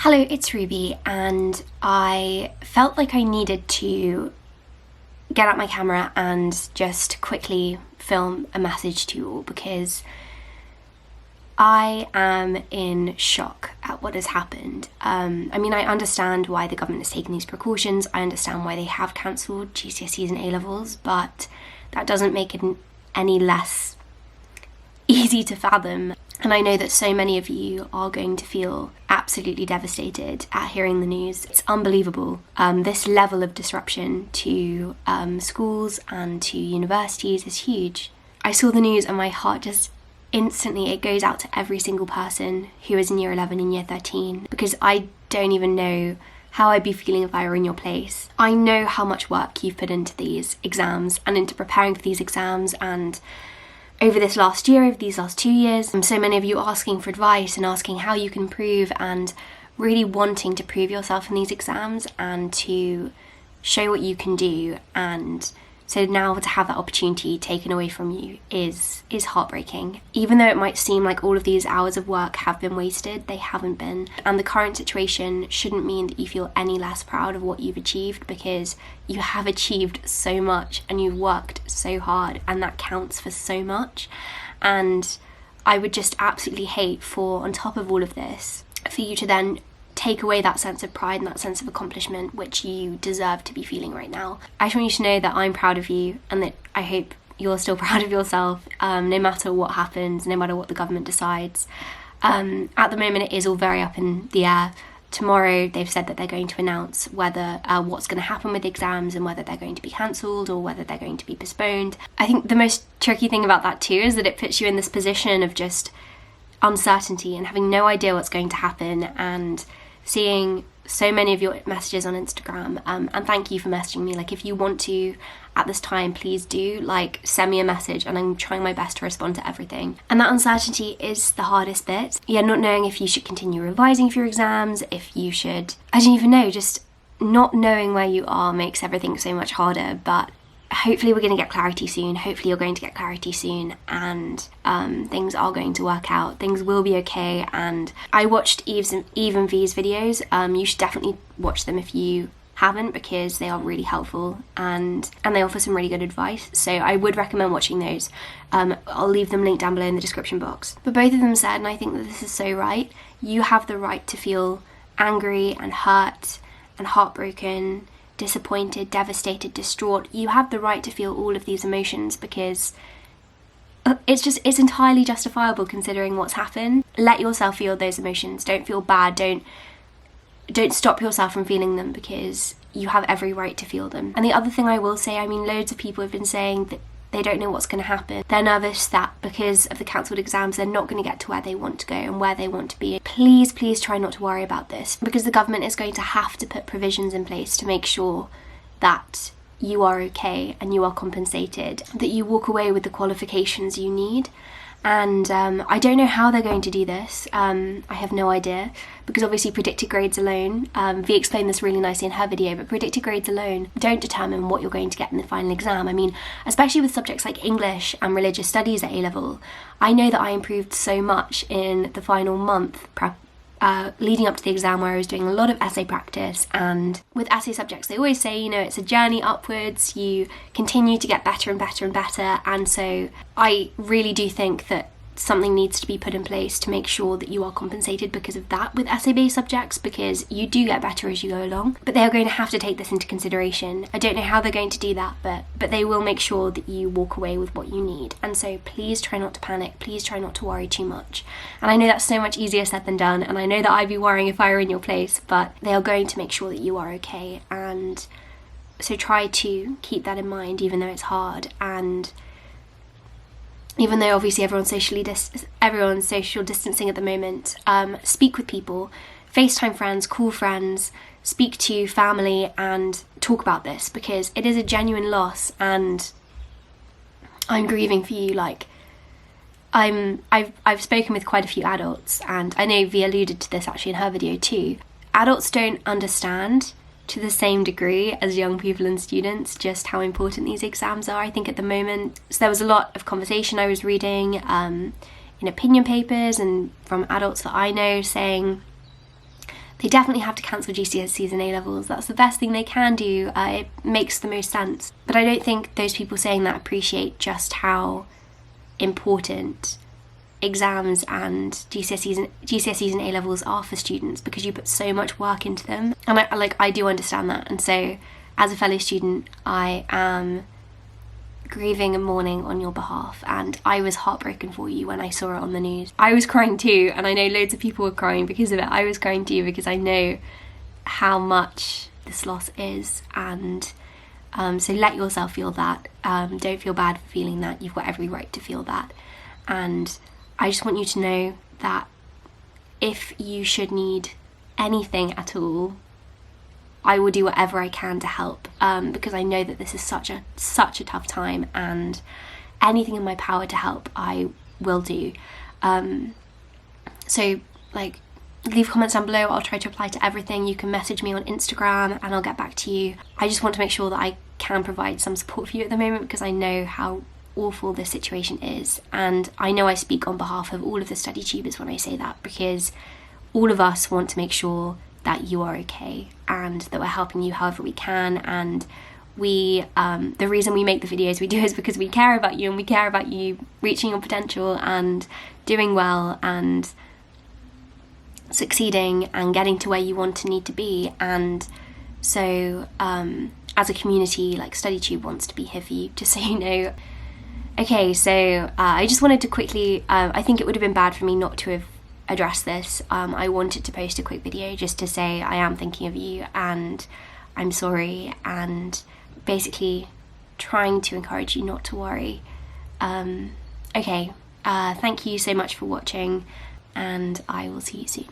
Hello, it's Ruby, and I felt like I needed to get out my camera and just quickly film a message to you all because I am in shock at what has happened. I understand why the government has taken these precautions. I understand why they have cancelled GCSEs and A-levels, but that doesn't make it any less easy to fathom. And I know that so many of you are going to feel absolutely devastated at hearing the news. It's unbelievable. This level of disruption to schools and to universities is huge. I saw the news and my heart just instantly, it goes out to every single person who is in year 11 and year 13, because I don't even know how I'd be feeling if I were in your place. I know how much work you've put into these exams and into preparing for these exams, and over this last year, over these last 2 years, so many of you asking for advice and asking how you can improve and really wanting to prove yourself in these exams and to show what you can do. And so now to have that opportunity taken away from you is heartbreaking. Even though it might seem like all of these hours of work have been wasted, they haven't been. And the current situation shouldn't mean that you feel any less proud of what you've achieved, because you have achieved so much and you've worked so hard, and that counts for so much. And I would just absolutely hate for, on top of all of this, for you to then take away that sense of pride and that sense of accomplishment which you deserve to be feeling right now. I just want you to know that I'm proud of you, and that I hope you're still proud of yourself, no matter what happens, no matter what the government decides. At the moment it is all very up in the air. Tomorrow they've said that they're going to announce whether what's going to happen with the exams and whether they're going to be cancelled or whether they're going to be postponed. I think the most tricky thing about that too is that it puts you in this position of just uncertainty and having no idea what's going to happen, and seeing so many of your messages on Instagram, and thank you for messaging me. Like, if you want to at this time, please do, like, send me a message, and I'm trying my best to respond to everything. And that uncertainty is the hardest bit. Yeah, not knowing if you should continue revising for your exams, if you should, I don't even know, just not knowing where you are makes everything so much harder. But hopefully we're going to get clarity soon. Hopefully you're going to get clarity soon, and things are going to work out. Things will be okay. And I watched Eve and V's videos. You should definitely watch them if you haven't, because they are really helpful and they offer some really good advice. So I would recommend watching those. I'll leave them linked down below in the description box. But both of them said, and I think that this is so right, you have the right to feel angry and hurt and heartbroken, disappointed, devastated, distraught. You have the right to feel all of these emotions, because it's entirely justifiable considering what's happened. Let yourself feel those emotions. Don't feel bad. Don't stop yourself from feeling them, because you have every right to feel them. And the other thing I will say, loads of people have been saying that they don't know what's going to happen. They're nervous that because of the cancelled exams, they're not going to get to where they want to go and where they want to be. Please try not to worry about this, because the government is going to have to put provisions in place to make sure that you are okay and you are compensated, that you walk away with the qualifications you need. And I don't know how they're going to do this. I have no idea, because obviously predicted grades alone, Vi explained this really nicely in her video, but predicted grades alone don't determine what you're going to get in the final exam. Especially with subjects like English and religious studies at A-level, I know that I improved so much in the final month leading up to the exam, where I was doing a lot of essay practice. And with essay subjects, they always say, it's a journey upwards, you continue to get better and better and better. And so I really do think that something needs to be put in place to make sure that you are compensated because of that with essay-based subjects, because you do get better as you go along. But they are going to have to take this into consideration. I don't know how they're going to do that, but they will make sure that you walk away with what you need. And so please try not to panic. Please try not to worry too much. And I know that's so much easier said than done, and I know that I'd be worrying if I were in your place, but they are going to make sure that you are okay. And so try to keep that in mind, even though it's hard. And even though obviously everyone's social distancing at the moment, speak with people, FaceTime friends, call friends, speak to family, and talk about this, because it is a genuine loss. And I'm grieving for you. I've spoken with quite a few adults, and I know Vi alluded to this actually in her video too. Adults don't understand to the same degree as young people and students just how important these exams are, I think, at the moment. So there was a lot of conversation I was reading in opinion papers and from adults that I know saying they definitely have to cancel GCSEs and A-levels. That's the best thing they can do. It makes the most sense. But I don't think those people saying that appreciate just how important exams and GCSEs and A-levels are for students, because you put so much work into them. And I do understand that. And so as a fellow student, I am grieving and mourning on your behalf, and I was heartbroken for you when I saw it on the news. I was crying too, and I know loads of people were crying because of it. I was crying too because I know how much this loss is, and so let yourself feel that. Don't feel bad for feeling that. You've got every right to feel that. And I just want you to know that if you should need anything at all, I will do whatever I can to help, because I know that this is such a tough time, and anything in my power to help, I will do. So like, leave comments down below. I'll try to reply to everything. You can message me on Instagram and I'll get back to you. I just want to make sure that I can provide some support for you at the moment, because I know how awful this situation is, and I know I speak on behalf of all of the study tubers when I say that, because all of us want to make sure that you are okay and that we're helping you however we can. And we the reason we make the videos we do is because we care about you, and we care about you reaching your potential and doing well and succeeding and getting to where you want to need to be. And so as a community, like, StudyTube wants to be here for you, just so you know. Okay, so I just wanted to quickly, I think it would have been bad for me not to have addressed this. I wanted to post a quick video just to say I am thinking of you and I'm sorry, and basically trying to encourage you not to worry. Okay, thank you so much for watching, and I will see you soon.